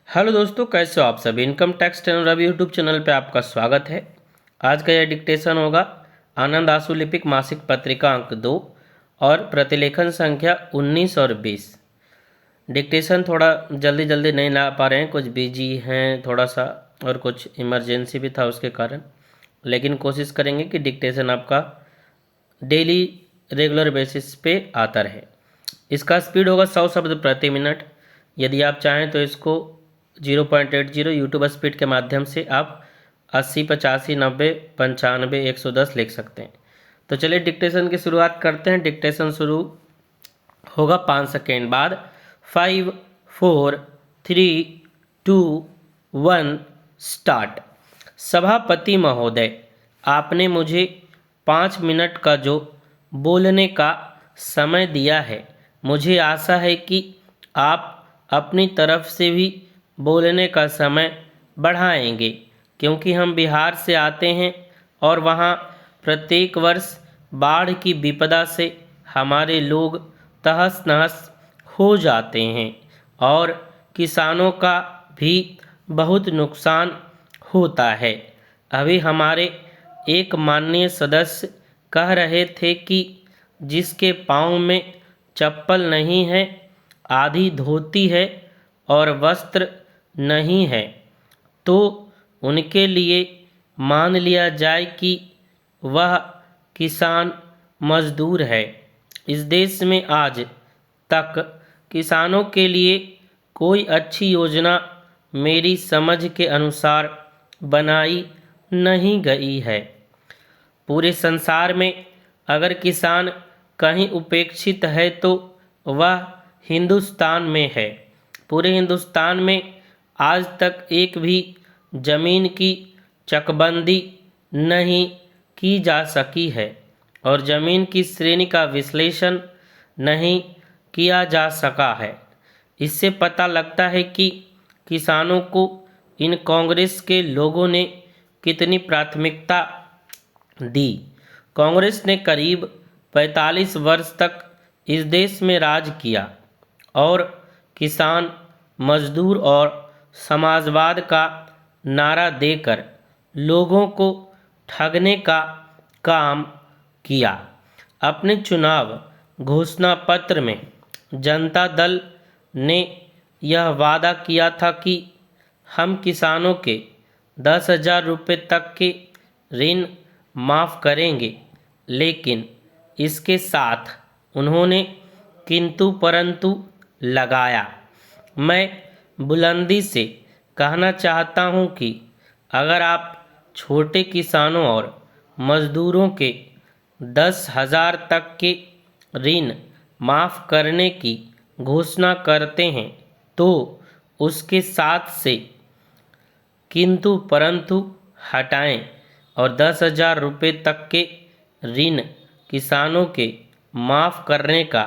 Hello दोस्तों, कैसे हो आप सभी। Income tax ten Ravi YouTube channel पे आपका स्वागत है। आज का यह डिक्टेशन होगा आनंद आशुलिपिक मासिक पत्रिका अंक 2 और प्रतिलेखन संख्या 19 और 20। डिक्टेशन थोड़ा जल्दी जल्दी नहीं ला पा रहे हैं, कुछ बिजी हैं थोड़ा सा और कुछ इमरजेंसी भी था उसके कारण, लेकिन कोशिश करेंगे कि डिक्टेशन आपका डेली रेगुलर बेसिस पे आता रहे। इसका स्पीड होगा 100 शब्द प्रति मिनट। यदि आप चाहें तो इसको 0.80 यूट्यूब स्पीड के माध्यम से आप 80, 85, 90, 95, 110 लिख सकते हैं। तो चलिए डिक्टेशन की शुरुआत करते हैं। डिक्टेशन शुरू होगा 5 सेकेंड बाद। 5, 4, 3, 2, 1 स्टार्ट। सभापति महोदय, आपने मुझे 5 मिनट का जो बोलने का समय दिया है, मुझे आशा है कि आप अपनी तरफ से भी बोलने का समय बढ़ाएंगे, क्योंकि हम बिहार से आते हैं और वहाँ प्रत्येक वर्ष बाढ़ की विपदा से हमारे लोग तहस नहस हो जाते हैं और किसानों का भी बहुत नुकसान होता है। अभी हमारे एक माननीय सदस्य कह रहे थे कि जिसके पाँव में चप्पल नहीं है, आधी धोती है और वस्त्र नहीं है, तो उनके लिए मान लिया जाए कि वह किसान मजदूर है। इस देश में आज तक किसानों के लिए कोई अच्छी योजना मेरी समझ के अनुसार बनाई नहीं गई है। पूरे संसार में अगर किसान कहीं उपेक्षित है तो वह हिंदुस्तान में है। पूरे हिंदुस्तान में आज तक एक भी जमीन की चकबंदी नहीं की जा सकी है और जमीन की श्रेणी का विश्लेषण नहीं किया जा सका है। इससे पता लगता है कि किसानों को इन कांग्रेस के लोगों ने कितनी प्राथमिकता दी। कांग्रेस ने करीब 45 वर्ष तक इस देश में राज किया और किसान, मजदूर और समाजवाद का नारा देकर लोगों को ठगने का काम किया। अपने चुनाव घोषणा पत्र में जनता दल ने यह वादा किया था कि हम किसानों के 10,000 रुपये तक के ऋण माफ़ करेंगे, लेकिन इसके साथ उन्होंने किंतु परंतु लगाया। मैं बुलंदी से कहना चाहता हूं कि अगर आप छोटे किसानों और मजदूरों के 10,000 तक के ऋण माफ़ करने की घोषणा करते हैं तो उसके साथ से किंतु परंतु हटाएं और 10,000 रुपये तक के ऋण किसानों के माफ़ करने का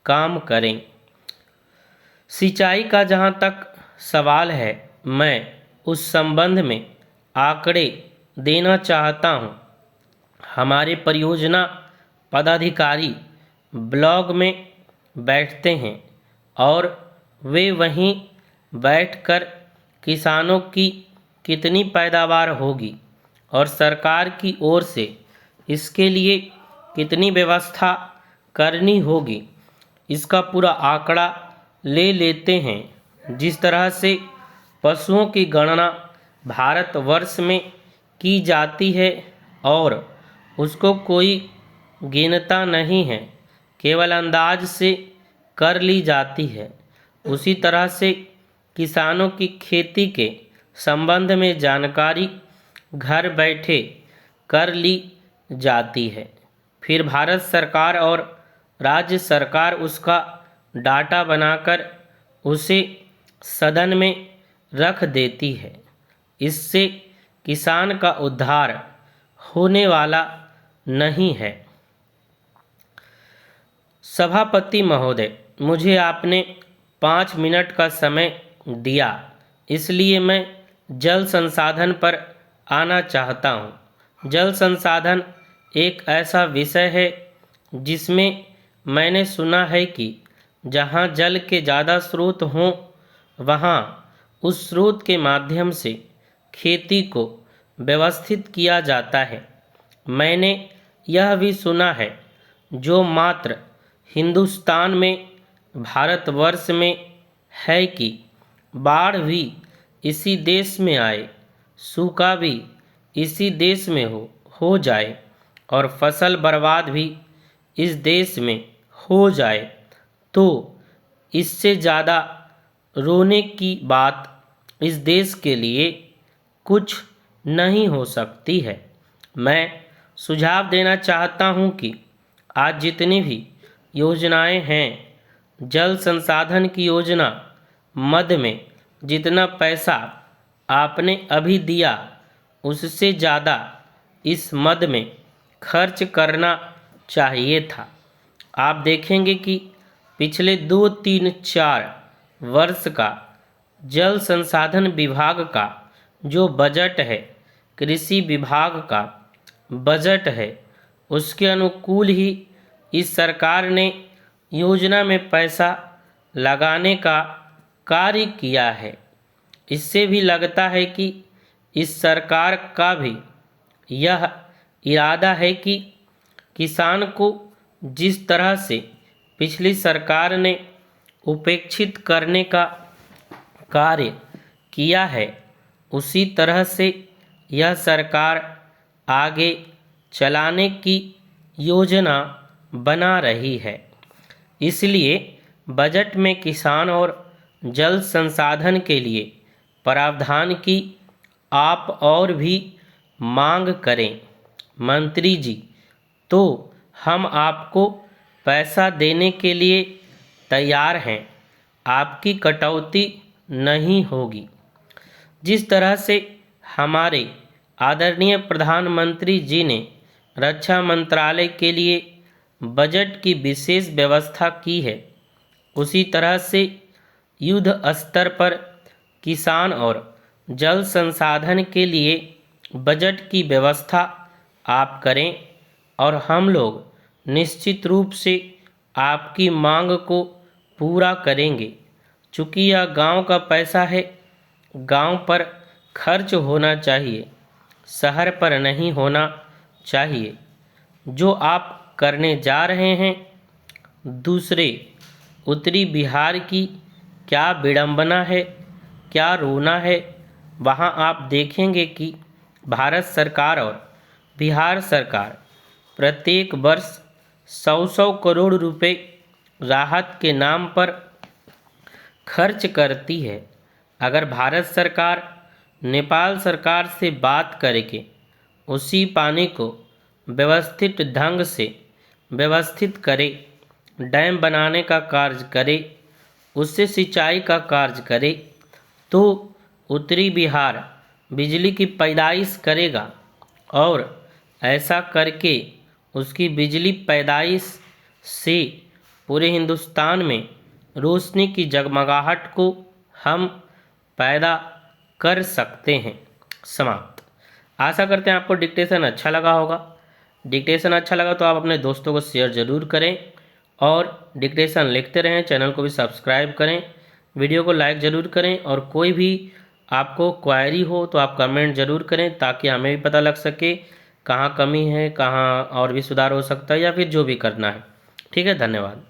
काम करें। सिंचाई का जहां तक सवाल है, मैं उस संबंध में आंकड़े देना चाहता हूं। हमारे परियोजना पदाधिकारी ब्लॉक में बैठते हैं और वे वहीं बैठकर किसानों की कितनी पैदावार होगी और सरकार की ओर से इसके लिए कितनी व्यवस्था करनी होगी, इसका पूरा आंकड़ा ले लेते हैं। जिस तरह से पशुओं की गणना भारतवर्ष में की जाती है और उसको कोई गिनता नहीं है, केवल अंदाज से कर ली जाती है, उसी तरह से किसानों की खेती के संबंध में जानकारी घर बैठे कर ली जाती है। फिर भारत सरकार और राज्य सरकार उसका डाटा बनाकर उसे सदन में रख देती है। इससे किसान का उद्धार होने वाला नहीं है। सभापति महोदय, मुझे आपने 5 मिनट का समय दिया, इसलिए मैं जल संसाधन पर आना चाहता हूँ। जल संसाधन एक ऐसा विषय है जिसमें मैंने सुना है कि जहाँ जल के ज़्यादा स्रोत हों वहाँ उस स्रोत के माध्यम से खेती को व्यवस्थित किया जाता है। मैंने यह भी सुना है जो मात्र हिंदुस्तान में, भारतवर्ष में है कि बाढ़ भी इसी देश में आए, सूखा भी इसी देश में हो जाए और फसल बर्बाद भी इस देश में हो जाए, तो इससे ज़्यादा रोने की बात इस देश के लिए कुछ नहीं हो सकती है। मैं सुझाव देना चाहता हूं कि आज जितनी भी योजनाएं हैं, जल संसाधन की योजना, मद में जितना पैसा आपने अभी दिया उससे ज़्यादा इस मद में खर्च करना चाहिए था। आप देखेंगे कि पिछले 2, 3, 4 वर्ष का जल संसाधन विभाग का जो बजट है, कृषि विभाग का बजट है, उसके अनुकूल ही इस सरकार ने योजना में पैसा लगाने का कार्य किया है। इससे भी लगता है कि इस सरकार का भी यह इरादा है कि किसान को जिस तरह से पिछली सरकार ने उपेक्षित करने का कार्य किया है, उसी तरह से यह सरकार आगे चलाने की योजना बना रही है। इसलिए बजट में किसान और जल संसाधन के लिए प्रावधान की आप और भी मांग करें। मंत्री जी, तो हम आपको पैसा देने के लिए तैयार हैं, आपकी कटौती नहीं होगी। जिस तरह से हमारे आदरणीय प्रधानमंत्री जी ने रक्षा मंत्रालय के लिए बजट की विशेष व्यवस्था की है, उसी तरह से युद्ध स्तर पर किसान और जल संसाधन के लिए बजट की व्यवस्था आप करें और हम लोग निश्चित रूप से आपकी मांग को पूरा करेंगे। चूँकि यह गांव का पैसा है, गांव पर खर्च होना चाहिए, शहर पर नहीं होना चाहिए। जो आप करने जा रहे हैं, दूसरे उत्तरी बिहार की क्या विडंबना है, क्या रोना है। वहाँ आप देखेंगे कि भारत सरकार और बिहार सरकार प्रत्येक वर्ष 100-100 करोड़ रुपए राहत के नाम पर खर्च करती है। अगर भारत सरकार नेपाल सरकार से बात करके उसी पानी को व्यवस्थित ढंग से व्यवस्थित करे, डैम बनाने का कार्य करे, उससे सिंचाई का कार्य करे, तो उत्तरी बिहार बिजली की पैदाइश करेगा और ऐसा करके उसकी बिजली पैदाइश से पूरे हिंदुस्तान में रोशनी की जगमगाहट को हम पैदा कर सकते हैं। समाप्त। आशा करते हैं आपको डिक्टेशन अच्छा लगा होगा। डिक्टेशन अच्छा लगा तो आप अपने दोस्तों को शेयर ज़रूर करें और डिक्टेशन लिखते रहें। चैनल को भी सब्सक्राइब करें, वीडियो को लाइक ज़रूर करें और कोई भी आपको क्वायरी हो तो आप कमेंट ज़रूर करें ताकि हमें भी पता लग सके कहाँ कमी है, कहाँ और भी सुधार हो सकता है या फिर जो भी करना है। ठीक है, धन्यवाद।